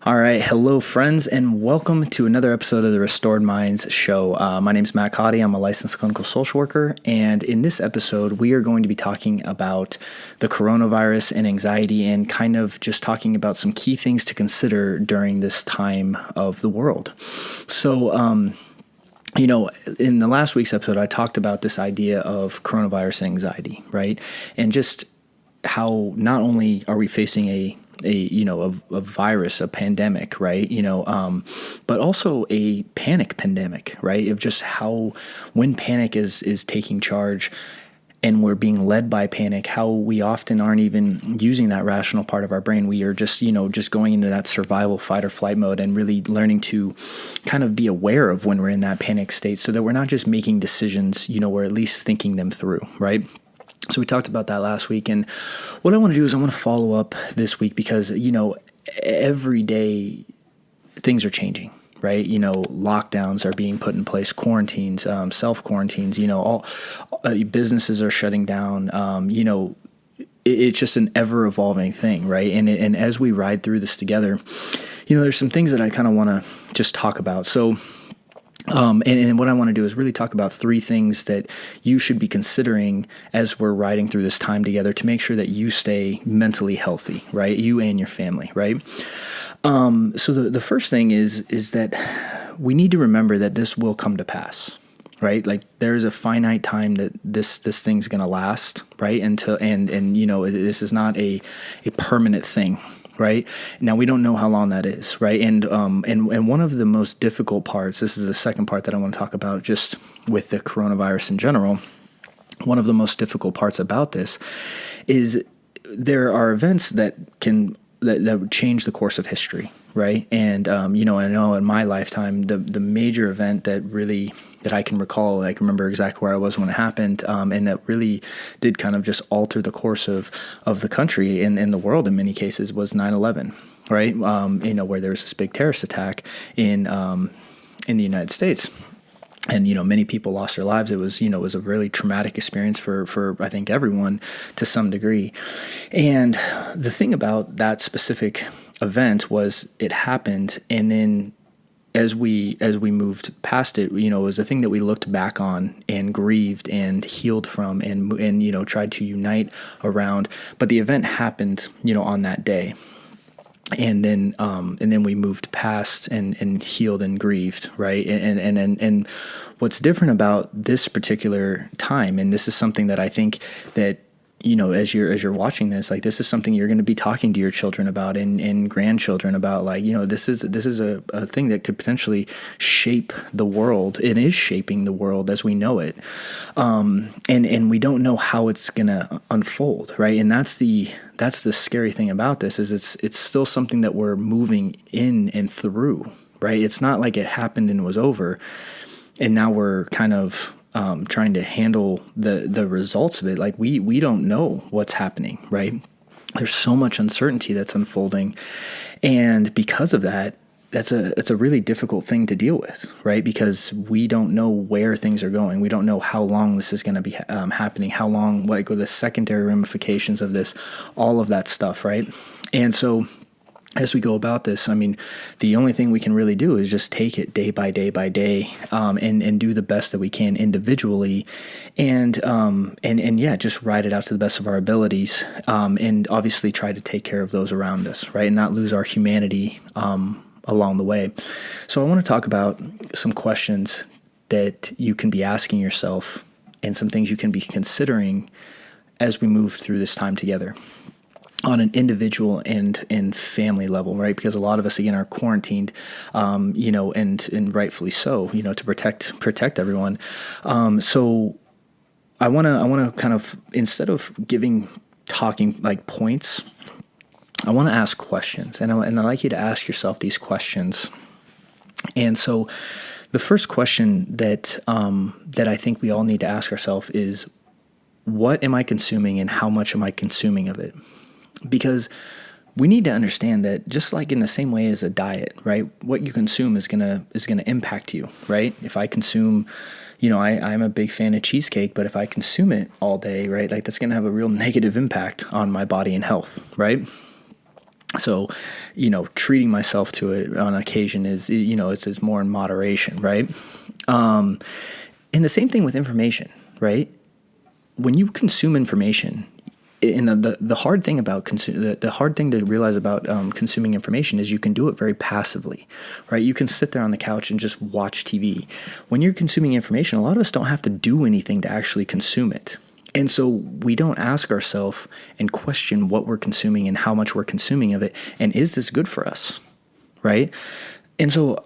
All right. Hello, friends, and welcome to another episode of the Restored Minds show. My name is Matt Codde. I'm a licensed clinical social worker. And in this episode, we are going to be talking about the coronavirus and anxiety and kind of just talking about some key things to consider during this time of the world. So, in the last week's episode, I talked about this idea of coronavirus and anxiety, right? And just how not only are we facing a virus, a pandemic, right? But also a panic pandemic, right? Of just how when panic is taking charge and we're being led by panic, how we often aren't even using that rational part of our brain. We are just going into that survival fight or flight mode and really learning to kind of be aware of when we're in that panic state so that we're not just making decisions, we're at least thinking them through, right? So we talked about that last week, and what I want to do is I want to follow up this week because, every day things are changing, right? Lockdowns are being put in place, quarantines, self-quarantines, all businesses are shutting down, it's just an ever-evolving thing, right? And as we ride through this together, there's some things that I kind of want to just talk about. So and what I want to do is really talk about three things that you should be considering as we're riding through this time together to make sure that you stay mentally healthy, right? You and your family, right? So the first thing is that we need to remember that this will come to pass, right? Like there's a finite time that this thing's going to last, right? Until this is not a permanent thing. Right now, we don't know how long that is, right? And one of the most difficult parts. This is the second part that I want to talk about, just with the coronavirus in general. One of the most difficult parts about this is there are events that would change the course of history, right? And I know in my lifetime, the major event that I can recall, I can remember exactly where I was when it happened, and that really did kind of just alter the course of the country and the world in many cases, was 9/11, right? Where there was this big terrorist attack in the United States. And, many people lost their lives. It was a really traumatic experience for I think everyone to some degree. And the thing about that specific event was it happened, and then as we moved past it, it was a thing that we looked back on and grieved and healed from and tried to unite around. But the event happened, on that day. And then we moved past and healed and grieved, right? And what's different about this particular time, and this is something that I think that as you're watching this, like this is something you're going to be talking to your children about and grandchildren about, like this is a thing that could potentially shape the world. It is shaping the world as we know it, and we don't know how it's going to unfold, right? And that's the scary thing about this is it's still something that we're moving in and through, right? It's not like it happened and was over, and now we're kind of trying to handle the results of it. Like we don't know what's happening, right? There's so much uncertainty that's unfolding, and because of that, it's a really difficult thing to deal with, right? Because we don't know where things are going. We don't know how long this is going to be happening, how long, like the secondary ramifications of this, all of that stuff, right? And so as we go about this, I mean, the only thing we can really do is just take it day by day by day, and do the best that we can individually, and just ride it out to the best of our abilities, and obviously try to take care of those around us, right, and not lose our humanity along the way. So I want to talk about some questions that you can be asking yourself and some things you can be considering as we move through this time together on an individual and family level, right? Because a lot of us, again, are quarantined, and rightfully so, to protect everyone. So I want to kind of, instead of talking like points, I want to ask questions, and I'd like you to ask yourself these questions. And so the first question that I think we all need to ask ourselves is, what am I consuming and how much am I consuming of it? Because we need to understand that just like in the same way as a diet, right? What you consume is gonna impact you, right? If I consume, I'm a big fan of cheesecake, but if I consume it all day, right, like that's gonna have a real negative impact on my body and health, right? So, treating myself to it on occasion is, it's more in moderation, right? And the same thing with information, right? When you consume information, and the hard thing about the hard thing to realize about consuming information is you can do it very passively, right? You can sit there on the couch and just watch TV. When you're consuming information, a lot of us don't have to do anything to actually consume it. And so we don't ask ourselves and question what we're consuming and how much we're consuming of it. And is this good for us? Right? And so,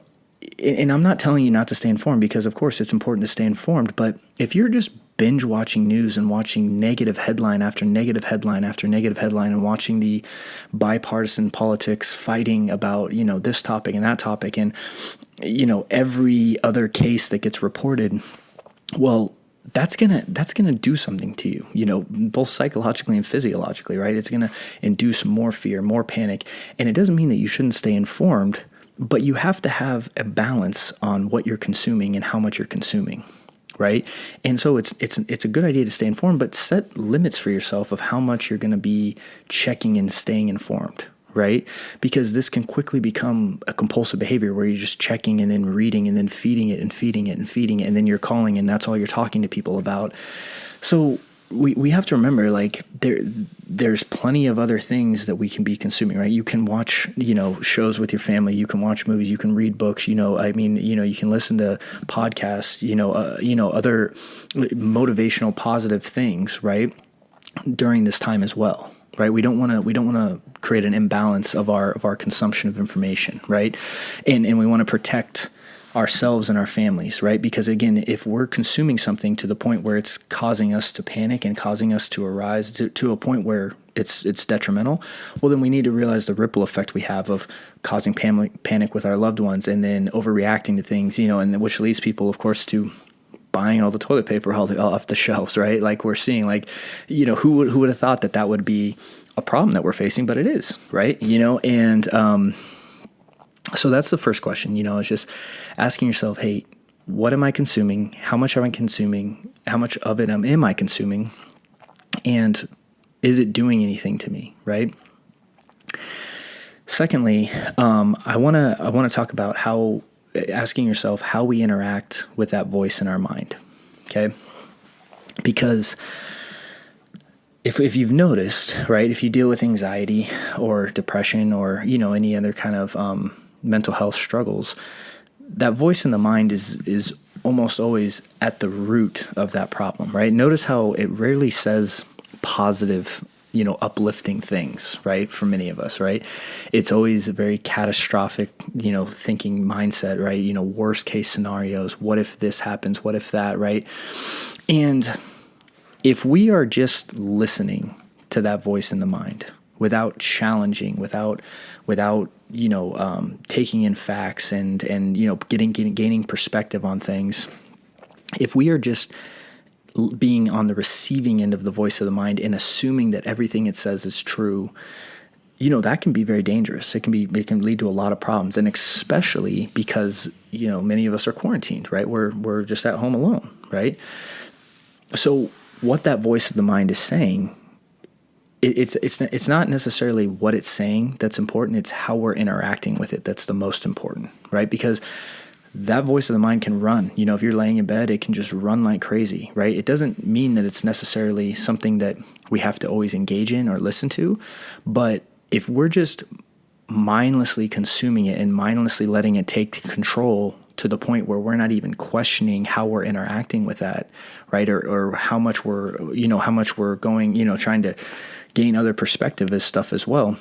and I'm not telling you not to stay informed, because of course it's important to stay informed. But if you're just binge watching news and watching negative headline after negative headline after negative headline, and watching the bipartisan politics fighting about, this topic and that topic, and, every other case that gets reported, well, that's gonna do something to you, both psychologically and physiologically, right? It's gonna induce more fear, more panic, and it doesn't mean that you shouldn't stay informed, but you have to have a balance on what you're consuming and how much you're consuming, right? And so it's a good idea to stay informed, but set limits for yourself of how much you're gonna be checking and staying informed, right? Because this can quickly become a compulsive behavior where you're just checking and then reading and then feeding it and feeding it and feeding it, and then you're calling and that's all you're talking to people about. So we have to remember, like, there's plenty of other things that we can be consuming, right? You can watch, shows with your family, you can watch movies, you can read books, you can listen to podcasts, other motivational, positive things, right? During this time as well. Right, we don't want to create an imbalance of our consumption of information, right? And we want to protect ourselves and our families, right? Because again, if we're consuming something to the point where it's causing us to panic and causing us to arise to a point where it's detrimental, well, then we need to realize the ripple effect we have of causing panic with our loved ones, and then overreacting to things, and which leads people, of course, to buying all the toilet paper all off the shelves, right? Like we're seeing, like, who would have thought that would be a problem that we're facing, but it is, right? And so that's the first question, it's just asking yourself, hey, what am I consuming? How much am I consuming? How much of it am I consuming? And is it doing anything to me, right? Secondly, I want to talk about asking yourself how we interact with that voice in our mind, okay? Because if you've noticed, right, if you deal with anxiety or depression or, any other kind of mental health struggles, that voice in the mind is almost always at the root of that problem, right? Notice how it rarely says positive, uplifting things, right? For many of us, right? It's always a very catastrophic, thinking mindset, right? Worst case scenarios. What if this happens? What if that, right? And if we are just listening to that voice in the mind without challenging, without taking in facts and gaining perspective on things, if we are just being on the receiving end of the voice of the mind and assuming that everything it says is true, that can be very dangerous. It can lead to a lot of problems, and especially because many of us are quarantined, right? We're just at home alone, right? So what that voice of the mind is saying, it's not necessarily what it's saying that's important. It's how we're interacting with it that's the most important, right? Because that voice of the mind can run. If you're laying in bed, it can just run like crazy, right? It doesn't mean that it's necessarily something that we have to always engage in or listen to, but if we're just mindlessly consuming it and mindlessly letting it take control to the point where we're not even questioning how we're interacting with that, right? Or how much we're going, trying to gain other perspective as stuff as well,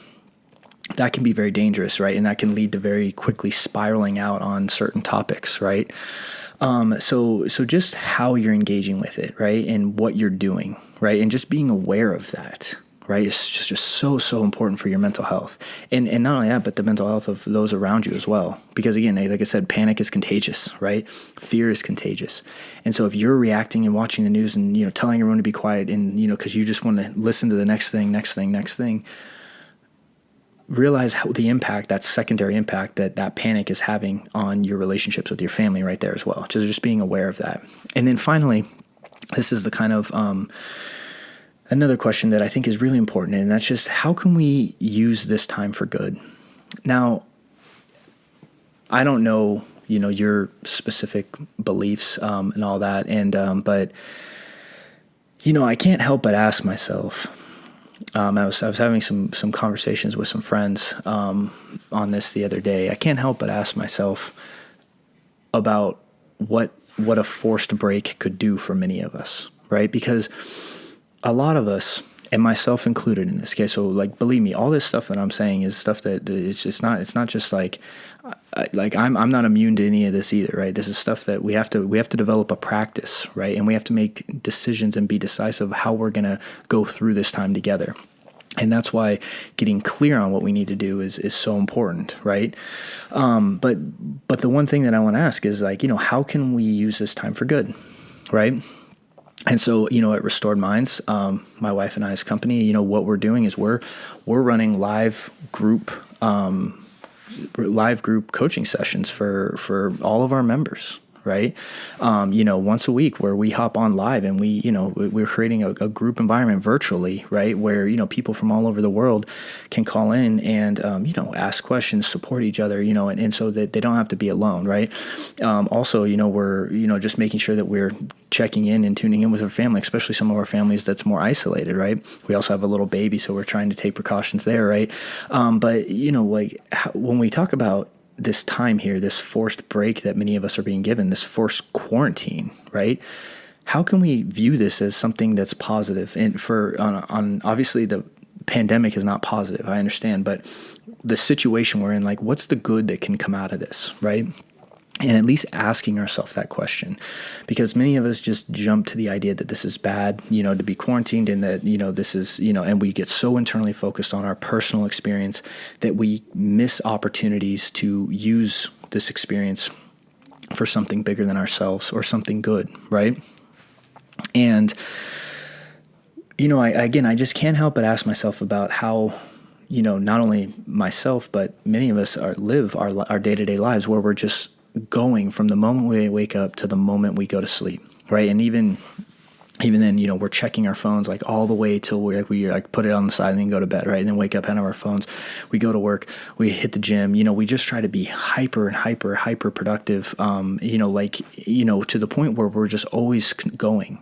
that can be very dangerous, right? And that can lead to very quickly spiraling out on certain topics, right? So just how you're engaging with it, right? And what you're doing, right? And just being aware of that, right? It's just so important for your mental health. And not only that, but the mental health of those around you as well. Because again, like I said, panic is contagious, right? Fear is contagious. And so if you're reacting and watching the news and, telling everyone to be quiet and, because you just want to listen to the next thing, realize how the impact, that secondary impact that panic is having on your relationships with your family right there as well. Just being aware of that. And then finally, this is the kind of another question that I think is really important, and that's just how can we use this time for good? Now, I don't know, your specific beliefs and all that, but I can't help but ask myself. I was having some conversations with some friends on this the other day. I can't help but ask myself about what a forced break could do for many of us, right? Because a lot of us, and myself included in this case, so like believe me, all this stuff that I'm saying is stuff that it's not just like I'm not immune to any of this either, right? This is stuff that we have to develop a practice, right? And we have to make decisions and be decisive of how we're going to go through this time together. And that's why getting clear on what we need to do is so important, right? But the one thing that I want to ask is how can we use this time for good, right? And so, at Restored Minds, my wife and I's company, what we're doing is we're running live group coaching sessions for all of our members, right? Once a week where we hop on live and we're creating a group environment virtually, right? Where, people from all over the world can call in and, ask questions, support each other, and so that they don't have to be alone, right? Also, we're, just making sure that we're checking in and tuning in with our family, especially some of our families that's more isolated, right? We also have a little baby, so we're trying to take precautions there, right? But, when we talk about this time here, this forced break that many of us are being given, this forced quarantine, right? How can we view this as something that's positive? And on obviously the pandemic is not positive, I understand, but the situation we're in, what's the good that can come out of this, right? And at least asking ourselves that question, because many of us just jump to the idea that this is bad, to be quarantined, and that, this is, and we get so internally focused on our personal experience that we miss opportunities to use this experience for something bigger than ourselves or something good, right? And, I just can't help but ask myself about how, not only myself, but many of us live our day-to-day lives where we're just going from the moment we wake up to the moment we go to sleep, right? And even then, we're checking our phones all the way till we put it on the side and then go to bed, right? And then wake up, hand on our phones, we go to work, we hit the gym, we just try to be hyper productive, to the point where we're just always going.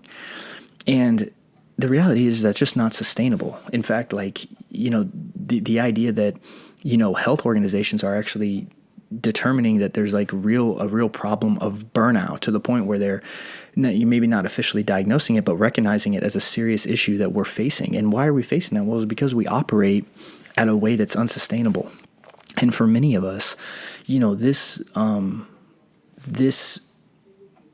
And the reality is that's just not sustainable. In fact, the idea that, health organizations are actually determining that there's a real problem of burnout, to the point where they're maybe not officially diagnosing it, but recognizing it as a serious issue that we're facing. And why are we facing that? Well, it's because we operate at a way that's unsustainable. And for many of us, this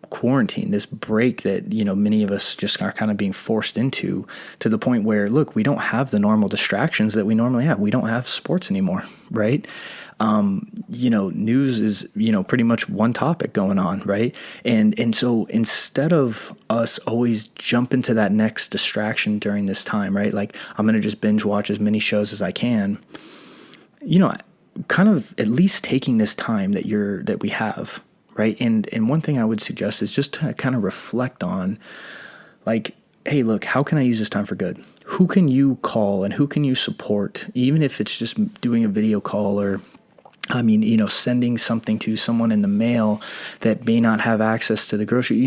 quarantine, this break that, many of us just are kind of being forced into, to the point where, look, we don't have the normal distractions that we normally have. We don't have sports anymore, right? News is, pretty much one topic going on, right? And so instead of us always jump into that next distraction during this time, right? I'm going to just binge watch as many shows as I can, kind of at least taking this time that we have, right? And one thing I would suggest is just to kind of reflect on, hey, look, how can I use this time for good? Who can you call and who can you support, even if it's just doing a video call or sending something to someone in the mail that may not have access to the grocery,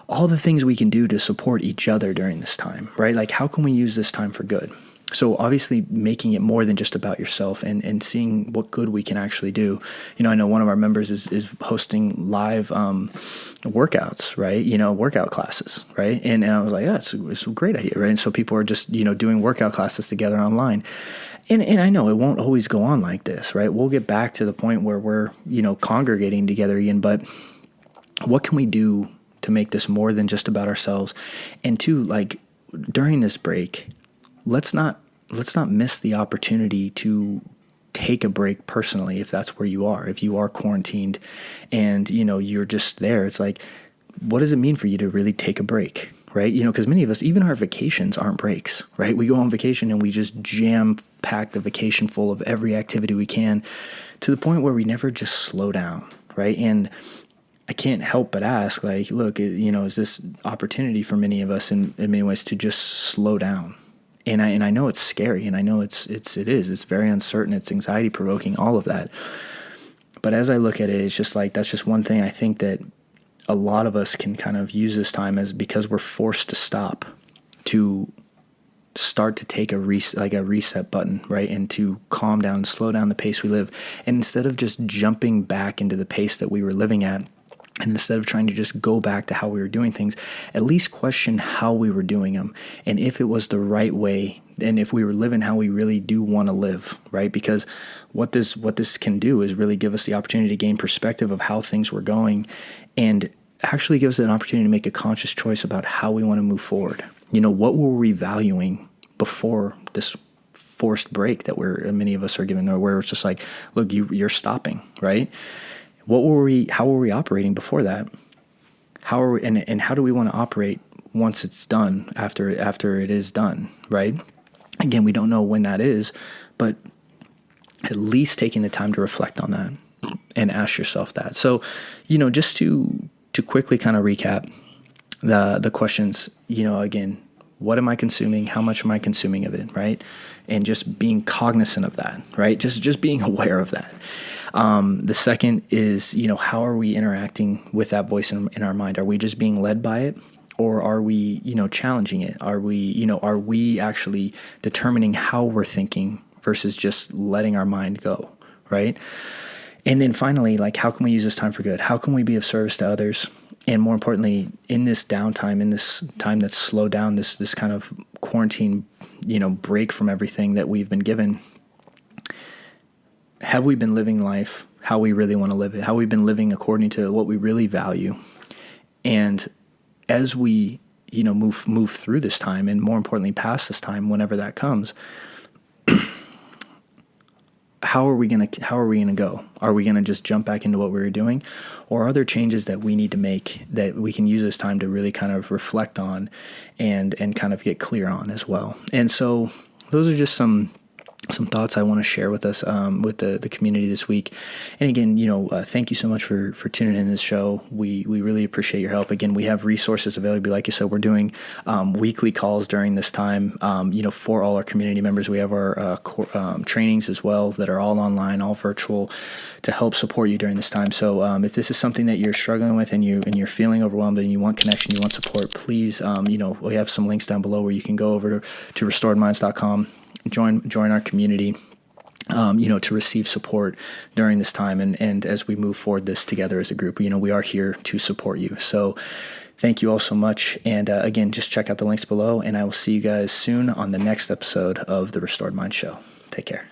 all the things we can do to support each other during this time, right? How can we use this time for good? So obviously making it more than just about yourself and seeing what good we can actually do. I know one of our members is hosting live workouts, right? Workout classes, right? And I was like, yeah, it's a great idea, right? And so people are just, doing workout classes together online. And I know it won't always go on like this, right? We'll get back to the point where we're, congregating together again, but what can we do to make this more than just about ourselves? And two, during this break, let's not miss the opportunity to take a break personally, if that's where you are. If you are quarantined and, you're just there, it's what does it mean for you to really take a break, right? Because many of us, even our vacations aren't breaks, right? We go on vacation and we just jam pack the vacation full of every activity we can, to the point where we never just slow down, right? And I can't help but ask, like, look, is this opportunity for many of us in many ways to just slow down? And I know it's scary, and I know it is. It's very uncertain. It's anxiety provoking, all of that. But as I look at it, it's just like, that's just one thing I think that a lot of us can kind of use this time as, because we're forced to stop, to start to take a reset button, right? And to calm down, slow down the pace we live. And instead of just jumping back into the pace that we were living at, and instead of trying to just go back to how we were doing things, at least question how we were doing them, and if it was the right way, and if we were living how we really do want to live, right? Because what this can do is really give us the opportunity to gain perspective of how things were going, and actually gives us an opportunity to make a conscious choice about how we want to move forward. What were we valuing before this forced break that many of us are given, or where it's just like, look, you're stopping, right? How were we operating before that? How are we, and how do we want to operate once it's done, after it is done, right? Again, we don't know when that is, but at least taking the time to reflect on that and ask yourself that. So, just to quickly kind of recap the questions, again, what am I consuming? How much am I consuming of it, right? And just being cognizant of that, right? Just being aware of that. The second is, how are we interacting with that voice in our mind? Are we just being led by it? Or are we, challenging it? Are we actually determining how we're thinking versus just letting our mind go, right? And then finally, like, how can we use this time for good? How can we be of service to others? And more importantly, in this downtime, in this time that's slowed down, this kind of quarantine, break from everything that we've been given, have we been living life how we really want to live it? How we've been living according to what we really value? And as we, move through this time, and more importantly, past this time, whenever that comes, how are we gonna go? Are we gonna just jump back into what we were doing, or are there changes that we need to make that we can use this time to really kind of reflect on and kind of get clear on as well? And so those are just some thoughts I want to share with us, with the community this week. And again, thank you so much for tuning in this show. We really appreciate your help. Again, we have resources available. Like I said, we're doing weekly calls during this time, for all our community members. We have our trainings as well that are all online, all virtual, to help support you during this time. So if this is something that you're struggling with, and you're feeling overwhelmed, and you want connection, you want support, please, we have some links down below where you can go over to restoredminds.com. Join our community, to receive support during this time, and as we move forward this together as a group. We are here to support you. So thank you all so much. And again, just check out the links below, and I will see you guys soon on the next episode of the Restored Mind Show. Take care.